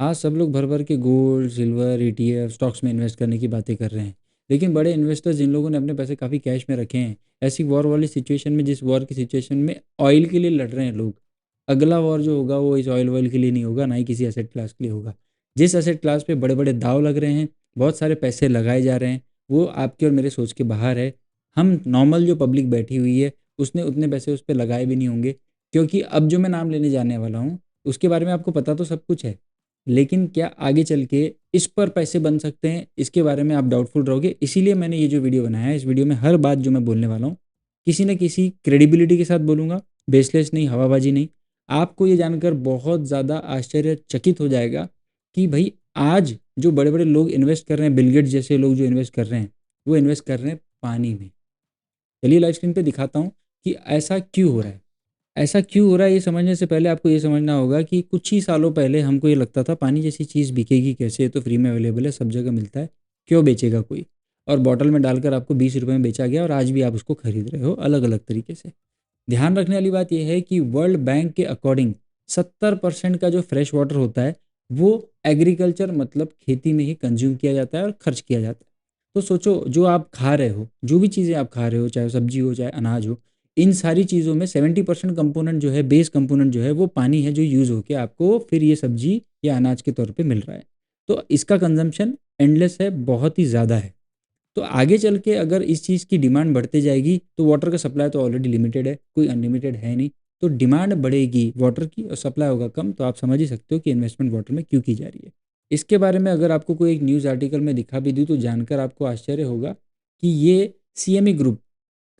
आज सब लोग भर भर के गोल्ड, सिल्वर, ईटीएफ, स्टॉक्स में इन्वेस्ट करने की बातें कर रहे हैं। लेकिन बड़े इन्वेस्टर्स जिन लोगों ने अपने पैसे काफ़ी कैश में रखे हैं, ऐसी वॉर वाली सिचुएशन में, जिस वॉर की सिचुएशन में ऑयल के लिए लड़ रहे हैं लोग, अगला वॉर जो होगा वो इस ऑयल वॉयल के लिए नहीं होगा, ना ही किसी एसेट क्लास के लिए होगा। जिस एसेट क्लास पे बड़े बड़े दाव लग रहे हैं, बहुत सारे पैसे लगाए जा रहे हैं, वो आपके और मेरे सोच के बाहर है। हम नॉर्मल जो पब्लिक बैठी हुई है, उसने उतने पैसे उस पर लगाए भी नहीं होंगे, क्योंकि अब जो मैं नाम लेने जाने वाला हूँ उसके बारे में आपको पता तो सब कुछ है। लेकिन क्या आगे चल के इस पर पैसे बन सकते हैं, इसके बारे में आप डाउटफुल रहोगे। इसीलिए मैंने ये जो वीडियो बनाया है, इस वीडियो में हर बात जो मैं बोलने वाला हूँ किसी न किसी क्रेडिबिलिटी के साथ बोलूँगा, बेसलेस नहीं, हवाबाजी नहीं। आपको ये जानकर बहुत ज़्यादा आश्चर्यचकित हो जाएगा कि भाई आज जो बड़े बड़े लोग इन्वेस्ट कर रहे हैं, बिल गेट्स जैसे लोग जो इन्वेस्ट कर रहे हैं, वो इन्वेस्ट कर रहे हैं पानी में। चलिए लाइव स्क्रीन पे दिखाता हूँ कि ऐसा क्यों हो रहा है। ऐसा क्यों हो रहा है ये समझने से पहले आपको ये समझना होगा कि कुछ ही सालों पहले हमको ये लगता था पानी जैसी चीज़ बिकेगी कैसे, ये तो फ्री में अवेलेबल है, सब जगह मिलता है, क्यों बेचेगा कोई। और बॉटल में डालकर आपको 20 रुपये में बेचा गया और आज भी आप उसको खरीद रहे हो अलग अलग तरीके से। ध्यान रखने वाली बात यह है कि वर्ल्ड बैंक के अकॉर्डिंग 70% का जो फ्रेश वाटर होता है वो एग्रीकल्चर मतलब खेती में ही कंज्यूम किया जाता है और खर्च किया जाता है। तो सोचो, जो आप खा रहे हो, जो भी चीज़ें आप खा रहे हो, चाहे सब्जी हो चाहे अनाज हो, इन सारी चीज़ों में 70% कंपोनेंट जो है, बेस कंपोनेंट जो है, वो पानी है, जो यूज़ होके आपको फिर ये सब्जी या अनाज के तौर पे मिल रहा है। तो इसका कंजम्पशन एंडलेस है, बहुत ही ज़्यादा है। तो आगे चल के अगर इस चीज़ की डिमांड बढ़ती जाएगी तो वाटर का सप्लाई तो ऑलरेडी लिमिटेड है, कोई अनलिमिटेड है नहीं। तो डिमांड बढ़ेगी वाटर की और सप्लाई होगा कम, तो आप समझ ही सकते हो कि इन्वेस्टमेंट वाटर में क्यों की जा रही है। इसके बारे में अगर आपको कोई एक न्यूज़ आर्टिकल में दिखा भी दी तो जानकर आपको आश्चर्य होगा कि ये सीएमई ग्रुप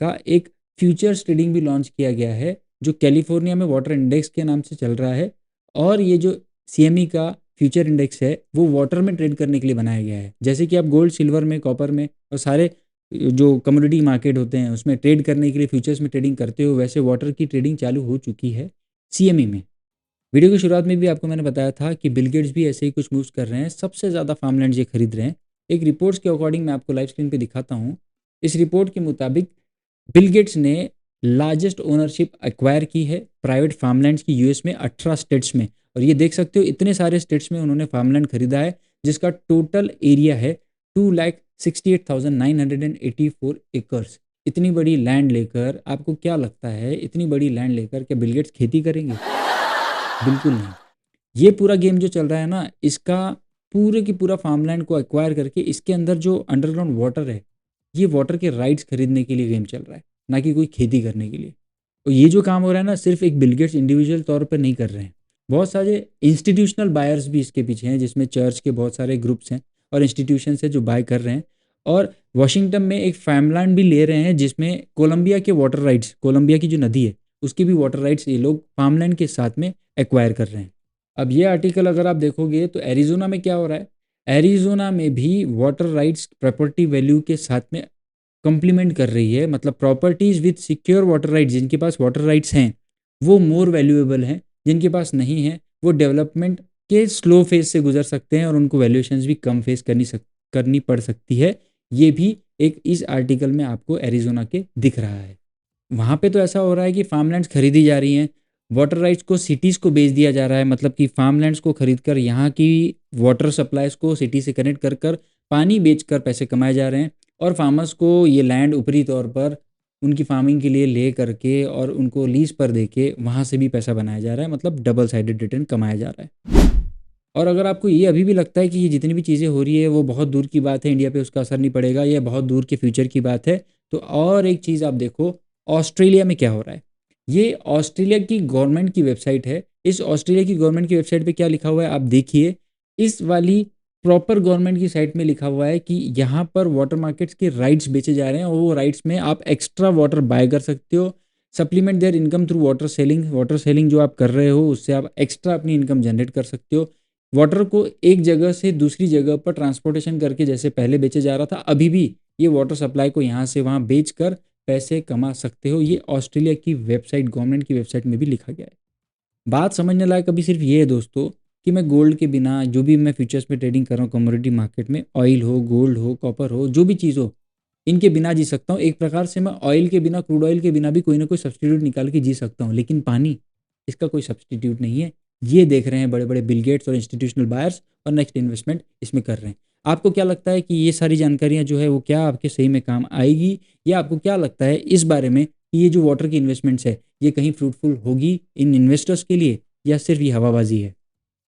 का एक फ्यूचर्स ट्रेडिंग भी लॉन्च किया गया है, जो कैलिफोर्निया में वाटर इंडेक्स के नाम से चल रहा है। और ये जो सीएमई का फ्यूचर इंडेक्स है वो वाटर में ट्रेड करने के लिए बनाया गया है। जैसे कि आप गोल्ड, सिल्वर में, कॉपर में और सारे जो कमोडिटी मार्केट होते हैं उसमें ट्रेड करने के लिए फ्यूचर्स में ट्रेडिंग करते हो, वैसे वाटर की ट्रेडिंग चालू हो चुकी है सीएमई में। वीडियो की शुरुआत में भी आपको मैंने बताया था कि बिल गेट्स भी ऐसे ही कुछ मूव्स कर रहे हैं, सबसे ज़्यादा फार्मलैंड ये खरीद रहे हैं। एक रिपोर्ट्स के अकॉर्डिंग मैं आपको लाइव स्क्रीन पे दिखाता हूँ। इस रिपोर्ट के मुताबिक बिल गेट्स ने लार्जेस्ट ओनरशिप एक्वायर की है प्राइवेट फार्मलैंड्स की यूएस में 18 स्टेट्स में। और ये देख सकते हो इतने सारे स्टेट्स में उन्होंने फार्मलैंड खरीदा है, जिसका टोटल एरिया है 2,68,984 एकर्स। इतनी बड़ी लैंड लेकर आपको क्या लगता है, इतनी बड़ी लैंड लेकर क्या बिल गेट्स खेती करेंगे? बिल्कुल नहीं। ये पूरा गेम जो चल रहा है ना, इसका पूरे की पूरा फार्मलैंड को एक्वायर करके इसके अंदर जो अंडरग्राउंड वाटर है, ये वाटर के राइट्स खरीदने के लिए गेम चल रहा है, ना कि कोई खेती करने के लिए। और ये जो काम हो रहा है ना, सिर्फ एक बिल गेट्स इंडिविजुअल तौर पर नहीं कर रहे हैं, बहुत सारे इंस्टीट्यूशनल बायर्स भी इसके पीछे हैं, जिसमें चर्च के बहुत सारे ग्रुप्स हैं और इंस्टीट्यूशंस हैं जो बाय कर रहे हैं। और वॉशिंगटन में एक फार्मलैंड भी ले रहे हैं, जिसमें कोलंबिया के वाटर राइट्स, कोलंबिया की जो नदी है उसकी भी वाटर राइट्स ये लोग फार्मलैंड के साथ में एक्वायर कर रहे हैं। अब ये आर्टिकल अगर आप देखोगे तो एरिजोना में क्या हो रहा है, एरिजोना में भी वाटर राइट्स प्रॉपर्टी वैल्यू के साथ में कंप्लीमेंट कर रही है। मतलब properties with secure water rights, जिनके पास वाटर राइट्स हैं वो मोर वैल्यूएबल हैं, जिनके पास नहीं है वो डेवलपमेंट के स्लो फेज से गुजर सकते हैं और उनको वैल्यूएशंस भी कम फेस करनी पड़ सकती है। ये भी एक इस आर्टिकल में आपको एरिजोना के दिख रहा है। वहाँ पे तो ऐसा हो रहा है कि फार्मलैंड्स खरीदी जा रही हैं, वाटर राइट्स को सिटीज़ को बेच दिया जा रहा है। मतलब कि फार्मलैंड्स को खरीद कर यहाँ की वाटर सप्लाईज को सिटी से कनेक्ट कर कर पानी बेचकर पैसे कमाए जा रहे हैं। और फार्मर्स को ये लैंड ऊपरी तौर पर उनकी फार्मिंग के लिए ले करके और उनको लीज पर देके वहाँ से भी पैसा बनाया जा रहा है, मतलब डबल साइडेड रिटर्न कमाया जा रहा है। और अगर आपको ये अभी भी लगता है कि ये जितनी भी चीज़ें हो रही है वो बहुत दूर की बात है, इंडिया पे उसका असर नहीं पड़ेगा, ये बहुत दूर के फ्यूचर की बात है, तो और एक चीज़ आप देखो, ऑस्ट्रेलिया में क्या हो रहा है। ये ऑस्ट्रेलिया की गवर्नमेंट की वेबसाइट है। इस ऑस्ट्रेलिया की गवर्नमेंट की वेबसाइट पे क्या लिखा हुआ है आप देखिए। इस वाली प्रॉपर गवर्नमेंट की साइट में लिखा हुआ है कि यहाँ पर वाटर मार्केट्स के राइट्स बेचे जा रहे हैं और वो राइट्स में आप एक्स्ट्रा वाटर बाय कर सकते हो, supplement there income through water selling. Water selling जो आप कर रहे हो उससे आप एक्स्ट्रा अपनी इनकम जनरेट कर सकते हो। वाटर को एक जगह से दूसरी जगह पर ट्रांसपोर्टेशन करके जैसे पहले बेचे जा रहा था, अभी भी ये वाटर सप्लाई को यहाँ से वहाँ बेच कर पैसे कमा सकते हो। ये ऑस्ट्रेलिया की वेबसाइट, गवर्नमेंट की वेबसाइट में भी लिखा गया है। बात समझने लायक अभी सिर्फ ये है दोस्तों कि मैं गोल्ड के बिना, जो भी मैं फ्यूचर्स में ट्रेडिंग कर रहा हूँ कमोडिटी मार्केट में, ऑयल हो, गोल्ड हो, कॉपर हो, जो भी चीज़ हो, इनके बिना जी सकता हूँ। एक प्रकार से मैं ऑयल के बिना, क्रूड ऑयल के बिना भी कोई ना कोई सब्सटीट्यूट निकाल के जी सकता हूँ, लेकिन पानी, इसका कोई सब्सटीट्यूट नहीं है। ये देख रहे हैं बड़े बड़े बिल गेट्स और इंस्टीट्यूशनल बायर्स, और नेक्स्ट इन्वेस्टमेंट इसमें कर रहे हैं। आपको क्या लगता है कि ये सारी जानकारियां जो है वो क्या आपके सही में काम आएगी, या आपको क्या लगता है इस बारे में कि ये जो वाटर की इन्वेस्टमेंट्स है ये कहीं फ्रूटफुल होगी इन इन्वेस्टर्स के लिए, या सिर्फ ये हवाबाजी है?